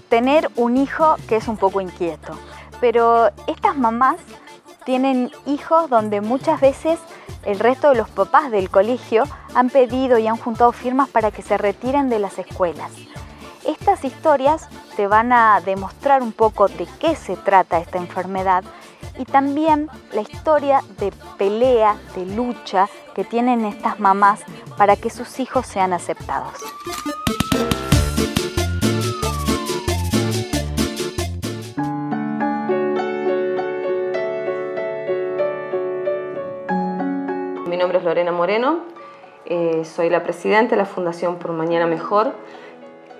tener un hijo que es un poco inquieto, pero estas mamás tienen hijos donde muchas veces el resto de los papás del colegio han pedido y han juntado firmas para que se retiren de las escuelas. Estas historias te van a demostrar un poco de qué se trata esta enfermedad y también la historia de pelea, de lucha que tienen estas mamás para que sus hijos sean aceptados. Mi nombre es Lorena Moreno, soy la presidenta de la Fundación Por Mañana Mejor,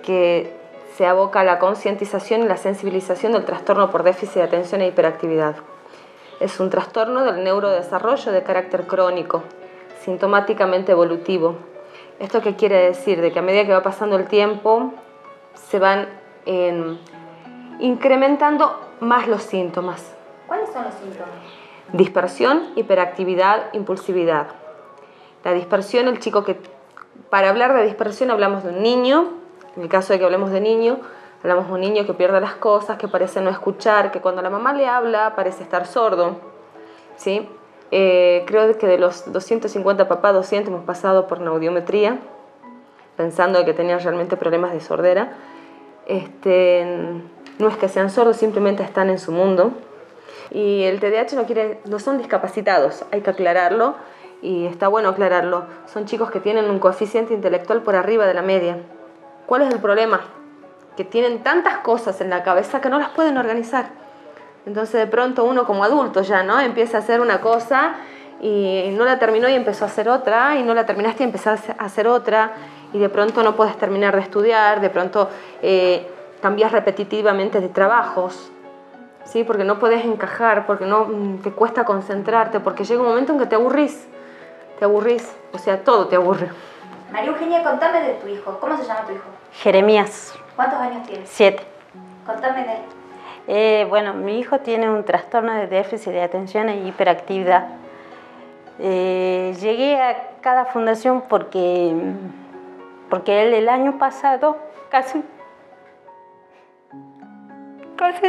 que se aboca a la concientización y la sensibilización del trastorno por déficit de atención e hiperactividad. Es un trastorno del neurodesarrollo de carácter crónico, sintomáticamente evolutivo. ¿Esto qué quiere decir? De que a medida que va pasando el tiempo se van incrementando más los síntomas. ¿Cuáles son los síntomas? Dispersión, hiperactividad, impulsividad. La dispersión, el chico que... Para hablar de dispersión hablamos de un niño, en el caso de que hablemos de niño, hablamos de un niño que pierde las cosas, que parece no escuchar, que cuando la mamá le habla parece estar sordo, ¿sí? Creo que de los 250 papás, 200 hemos pasado por neuriometría, pensando que tenían realmente problemas de sordera. No es que sean sordos, simplemente están en su mundo. Y el TDAH no son discapacitados, hay que aclararlo, y está bueno aclararlo. Son chicos que tienen un coeficiente intelectual por arriba de la media. ¿Cuál es el problema? Que tienen tantas cosas en la cabeza que no las pueden organizar. Entonces de pronto uno como adulto ya, ¿no? Empieza a hacer una cosa y no la terminó y empezó a hacer otra, y no la terminaste y empezaste a hacer otra, y de pronto no puedes terminar de estudiar, de pronto cambias repetitivamente de trabajos, ¿sí? Porque no puedes encajar, porque no te cuesta concentrarte, porque llega un momento en que te aburrís, o sea, todo te aburre. María Eugenia, contame de tu hijo. ¿Cómo se llama tu hijo? Jeremías. ¿Cuántos años tienes? 7. Contame de él. Bueno, mi hijo tiene un trastorno de déficit de atención e hiperactividad. Llegué a cada fundación porque él el año pasado casi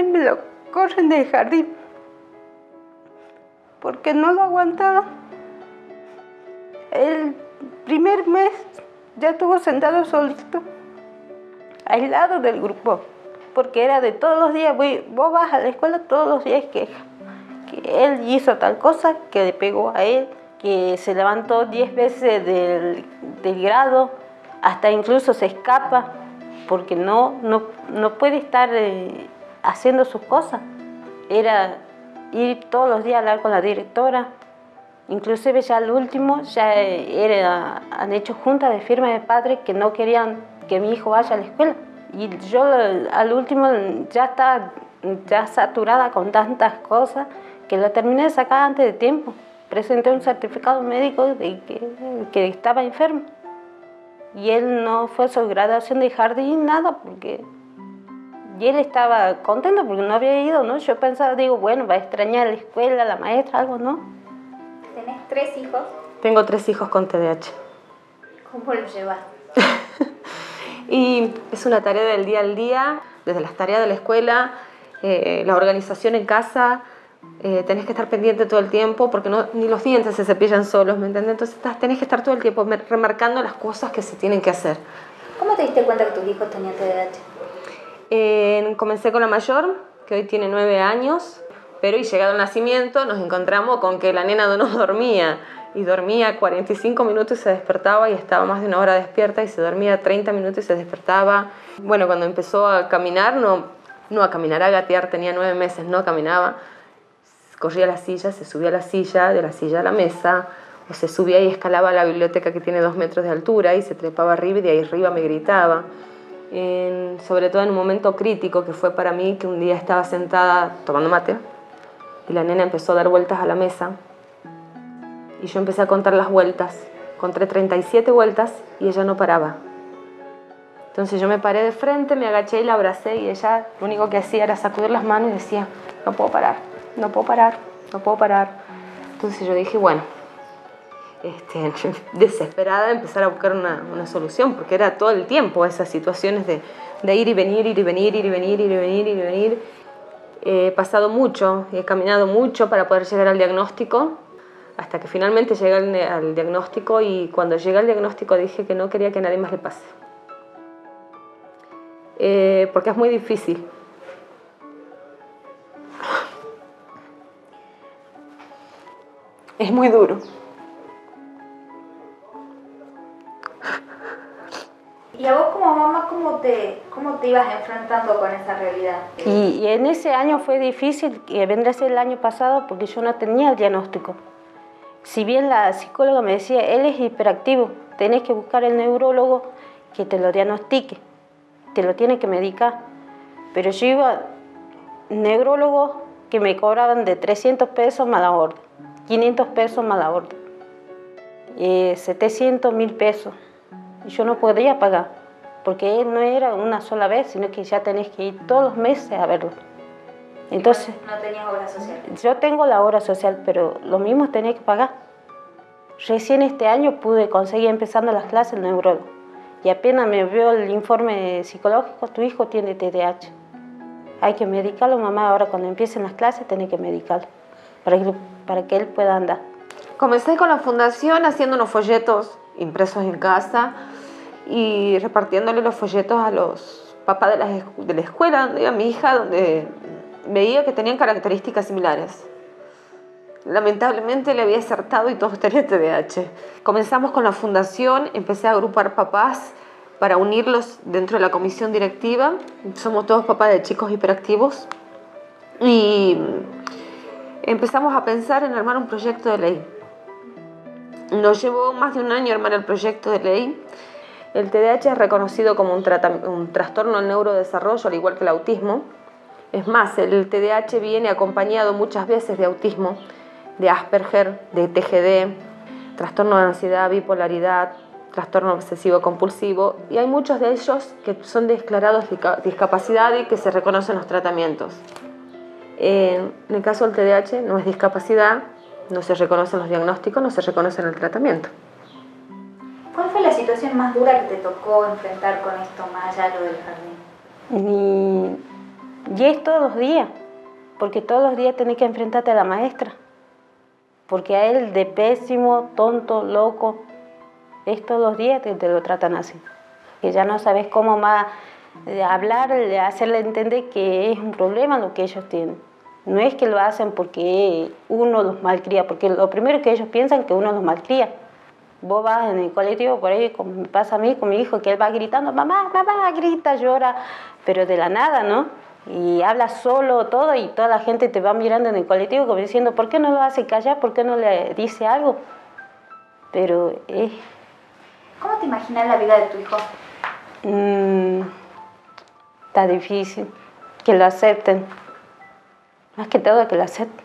me lo corren del jardín porque no lo aguantaba. El primer mes ya estuvo sentado solito, aislado del grupo, porque era de todos los días, vos vas a la escuela todos los días que él hizo tal cosa, que le pegó a él, que se levantó 10 veces del grado, hasta incluso se escapa, porque no puede estar haciendo sus cosas. Era ir todos los días a hablar con la directora. Inclusive ya al último, han hecho juntas de firma de padres que no querían que mi hijo vaya a la escuela. Y yo al último ya estaba saturada con tantas cosas que lo terminé de sacar antes de tiempo. Presenté un certificado médico de que estaba enfermo. Y él no fue a su graduación de jardín, nada, y él estaba contento porque no había ido, ¿no? Yo pensaba, bueno, va a extrañar la escuela, la maestra, algo, ¿no? ¿Tenés 3 hijos? Tengo 3 hijos con TDAH. ¿Cómo los llevas? Y es una tarea del día al día, desde las tareas de la escuela, la organización en casa, tenés que estar pendiente todo el tiempo porque ni los dientes se cepillan solos, ¿me entiendes? Entonces tenés que estar todo el tiempo remarcando las cosas que se tienen que hacer. ¿Cómo te diste cuenta que tus hijos tenían TDAH? Comencé con la mayor, que hoy tiene 9 años, pero llegado al nacimiento nos encontramos con que la nena no dormía, y dormía 45 minutos y se despertaba, y estaba más de una hora despierta, y se dormía 30 minutos y se despertaba. Bueno, cuando empezó a caminar, no a caminar, a gatear, tenía 9 meses, no caminaba, corría a la silla, se subía a la silla, de la silla a la mesa, o se subía y escalaba a la biblioteca que tiene 2 metros de altura y se trepaba arriba y de ahí arriba me gritaba. Sobre todo en un momento crítico que fue para mí, que un día estaba sentada tomando mate y la nena empezó a dar vueltas a la mesa y yo empecé a contar las vueltas. Conté 37 vueltas y ella no paraba. Entonces yo me paré de frente, me agaché y la abracé, y ella lo único que hacía era sacudir las manos y decía: no puedo parar, no puedo parar, no puedo parar. Entonces yo dije, bueno, desesperada de empezar a buscar una solución, porque era todo el tiempo esas situaciones de ir y venir, ir y venir, ir y venir, ir y venir, ir y venir. He pasado mucho, he caminado mucho para poder llegar al diagnóstico, hasta que finalmente llegué al diagnóstico, y cuando llegué al diagnóstico dije que no quería que a nadie más le pase. Porque es muy difícil. Es muy duro. ¿Y a vos como mamá cómo te ibas enfrentando con esa realidad? Y en ese año fue difícil, que vendría a ser el año pasado, porque yo no tenía el diagnóstico. Si bien la psicóloga me decía, él es hiperactivo, tenés que buscar el neurólogo que te lo diagnostique, te lo tiene que medicar. Pero yo iba neurólogos que me cobraban de 300 pesos más la orden, 500 pesos más la orden, 700, 1000 pesos. Y yo no podía pagar, porque no era una sola vez, sino que ya tenés que ir todos los meses a verlo. Entonces, ¿No tenías obra social? yo tengo la obra social, pero lo mismo tenía que pagar. Recién este año pude conseguir empezando las clases el neurólogo. Y apenas me vio el informe psicológico, tu hijo tiene TDAH. Hay que medicarlo, mamá, ahora cuando empiecen las clases tenés que medicarlo, para que él pueda andar. Comencé con la fundación haciendo unos folletos impresos en casa y repartiéndole los folletos a los papás de la escuela donde iba mi hija, donde veía que tenían características similares. Lamentablemente le había acertado y todos tenían TDAH. Comenzamos con la fundación, empecé a agrupar papás para unirlos dentro de la comisión directiva. Somos todos papás de chicos hiperactivos y empezamos a pensar en armar un proyecto de ley. Nos llevó más de un año armar el proyecto de ley. El TDAH es reconocido como un trastorno del neurodesarrollo, al igual que el autismo. Es más, el TDAH viene acompañado muchas veces de autismo, de Asperger, de TGD, trastorno de ansiedad, bipolaridad, trastorno obsesivo compulsivo, y hay muchos de ellos que son declarados discapacidad y que se reconocen los tratamientos. En el caso del TDAH no es discapacidad, no se reconocen los diagnósticos, no se reconocen el tratamiento. ¿Cuál fue la situación más dura que te tocó enfrentar con esto, más allá de lo del jardín? Y es todos los días, porque todos los días tenés que enfrentarte a la maestra, porque a él de pésimo, tonto, loco, es todos los días que te lo tratan así, que ya no sabes cómo más hablar, hacerle entender que es un problema lo que ellos tienen. No es que lo hacen porque uno los malcría, porque lo primero que ellos piensan es que uno los malcría. Vos vas en el colectivo por ahí, como me pasa a mí con mi hijo, que él va gritando, mamá, mamá, grita, llora, pero de la nada, ¿no? Y habla solo todo y toda la gente te va mirando en el colectivo como diciendo, ¿por qué no lo hace callar? ¿Por qué no le dice algo? Pero es... ¿Cómo te imaginas la vida de tu hijo? Está difícil que lo acepten. Más que todo que lo acepten.